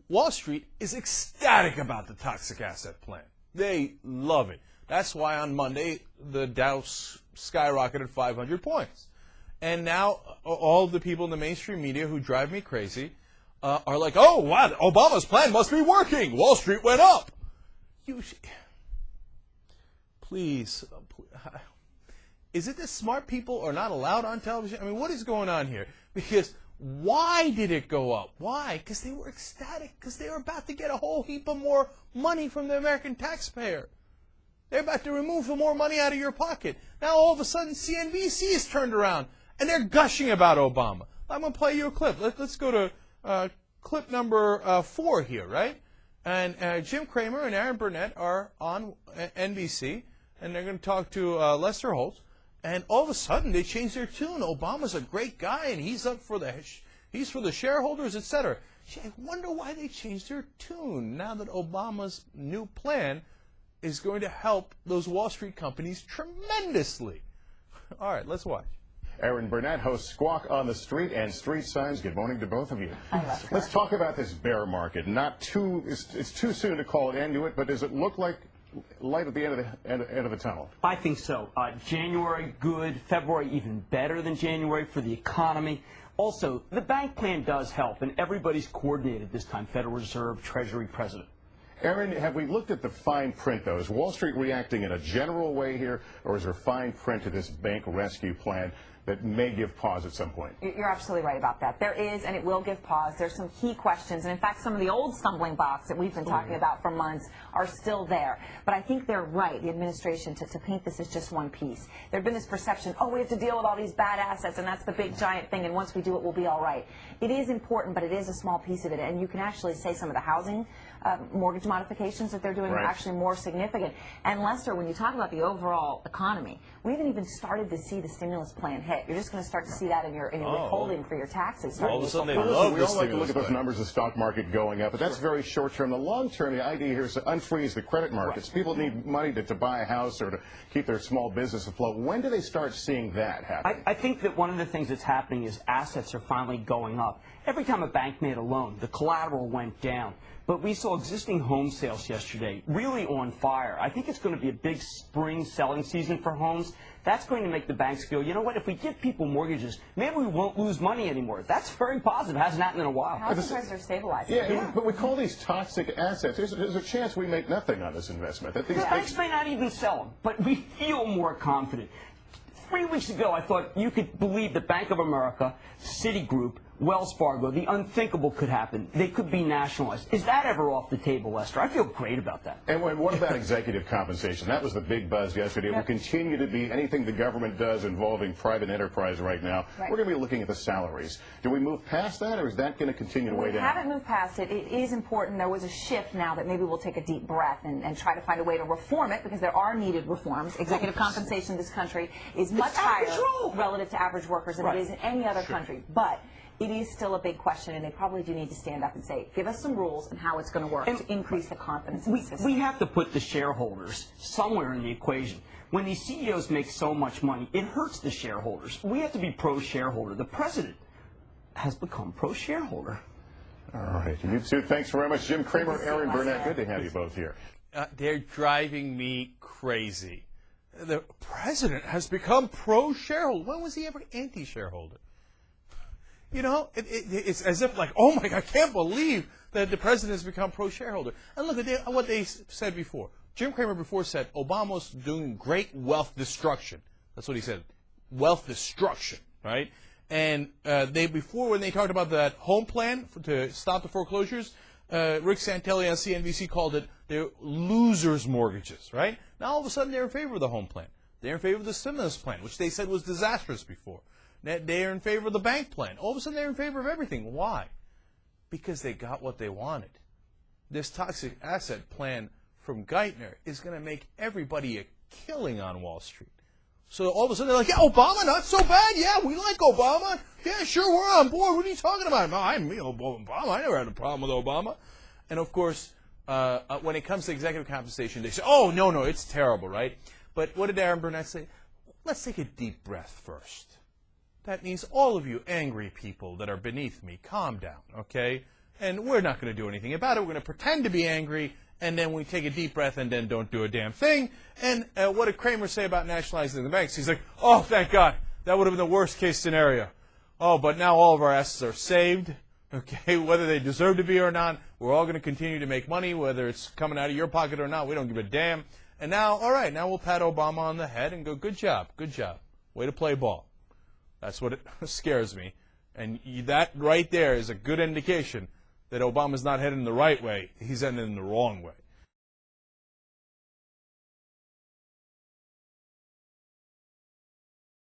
Wall Street is ecstatic about the toxic asset plan. They love it. That's why on Monday, the Dow skyrocketed 500 points. And now all the people in the mainstream media who drive me crazy are like, oh, wow, Obama's plan must be working. Wall Street went up. Please, is it that smart people are not allowed on television? I mean, what is going on here? Because why did it go up? Why? Because they were ecstatic, because they were about to get a whole heap of more money from the American taxpayer. They're about to remove more money out of your pocket. Now all of a sudden CNBC is turned around, and they're gushing about Obama. I'm going to play you a clip. Let's go to clip number 4 here, right? And Jim Cramer and Aaron Burnett are on NBC, and they're going to talk to Lester Holt. And all of a sudden, they change their tune. Obama's a great guy, and he's for the shareholders, etc. I wonder why they changed their tune now that Obama's new plan is going to help those Wall Street companies tremendously. All right, let's watch. Aaron Burnett hosts Squawk on the Street and Street Signs. Good morning to both of you. Let's talk about this bear market. It's too soon to call an end to it, but does it look like light at the end of the tunnel? I think so. January, good. February, even better than January for the economy. Also, the bank plan does help, and everybody's coordinated this time, Federal Reserve, Treasury, President. Aaron, have we looked at the fine print, though? Is Wall Street reacting in a general way here, or is there fine print to this bank rescue plan that may give pause at some point? You're absolutely right about that. There is, and it will give pause. There's some key questions, and in fact, some of the old stumbling blocks that we've been talking about for months are still there. But I think they're right, the administration, to paint this as just one piece. There's been this perception, oh, we have to deal with all these bad assets, and that's the big giant thing, and once we do it, we'll be all right. It is important, but it is a small piece of it, and you can actually say some of the housing mortgage modifications that they're doing are actually more significant. And Lester, when you talk about the overall economy, we haven't even started to see the stimulus plan hit. You're just going to start to see that in your withholding for your taxes. All of a sudden, they love we all like to look at those numbers, the stock market going up, but that's very short term. The long term, the idea here is to unfreeze the credit markets. People need money to buy a house or to keep their small business afloat. When do they start seeing that happen? I think that one of the things that's happening is assets are finally going up. Every time a bank made a loan, the collateral went down. But we saw existing home sales yesterday really on fire. I think it's going to be a big spring selling season for homes. That's going to make the banks go, you know what, if we give people mortgages, maybe we won't lose money anymore. That's very positive. It hasn't happened in a while. Housing prices are stabilizing. Yeah, but we call these toxic assets. There's a chance we make nothing on this investment. That these banks may not even sell them, but we feel more confident. 3 weeks ago, I thought you could believe that Bank of America, Citigroup, Wells Fargo, the unthinkable could happen. They could be nationalized. Is that ever off the table, Lester? I feel great about that. And what about executive compensation? That was the big buzz yesterday. It will continue to be anything the government does involving private enterprise right now. We're going to be looking at the salaries. Do we move past that, or is that going to continue to weigh down? We haven't moved past it. It is important. There was a shift now that maybe we'll take a deep breath and try to find a way to reform it, because there are needed reforms. Executive compensation in this country is much higher relative to average workers than it is in any other country. But it is still a big question, and they probably do need to stand up and say, give us some rules and how it's going to work to increase the confidence in the system. We have to put the shareholders somewhere in the equation. When these CEOs make so much money, it hurts the shareholders. We have to be pro-shareholder. The president has become pro-shareholder. All right. You two, thanks very much. Jim Cramer, Aaron Burnett, good to have you both here. They're driving me crazy. The president has become pro-shareholder. When was he ever anti-shareholder? You know, it's as if like, oh my God, I can't believe that the president has become pro-shareholder. And look at what they said before. Jim Cramer before said Obama's doing great wealth destruction. That's what he said, wealth destruction, right? And before, when they talked about that home plan to stop the foreclosures, Rick Santelli on CNBC called it their losers' mortgages, right? Now all of a sudden they're in favor of the home plan. They're in favor of the stimulus plan, which they said was disastrous before. They're in favor of the bank plan. All of a sudden, they're in favor of everything. Why? Because they got what they wanted. This toxic asset plan from Geithner is going to make everybody a killing on Wall Street. So all of a sudden, they're like, yeah, Obama, not so bad. Yeah, we like Obama. Yeah, sure, we're on board. What are you talking about? No, Obama. I never had a problem with Obama. And, of course, when it comes to executive compensation, they say, oh, no, it's terrible, right? But what did Aaron Burnett say? Let's take a deep breath first. That means all of you angry people that are beneath me, calm down, okay? and we're not going to do anything about it. We're going to pretend to be angry, and then we take a deep breath and then don't do a damn thing. And what did Kramer say about nationalizing the banks? He's like, oh, thank God. That would have been the worst case scenario. Oh, but now all of our assets are saved. Okay, whether they deserve to be or not, we're all going to continue to make money, whether it's coming out of your pocket or not. We don't give a damn. And now, all right, now we'll pat Obama on the head and go, good job, way to play ball. That's what it scares me. And that right there is a good indication that Obama's not heading the right way. He's heading in the wrong way.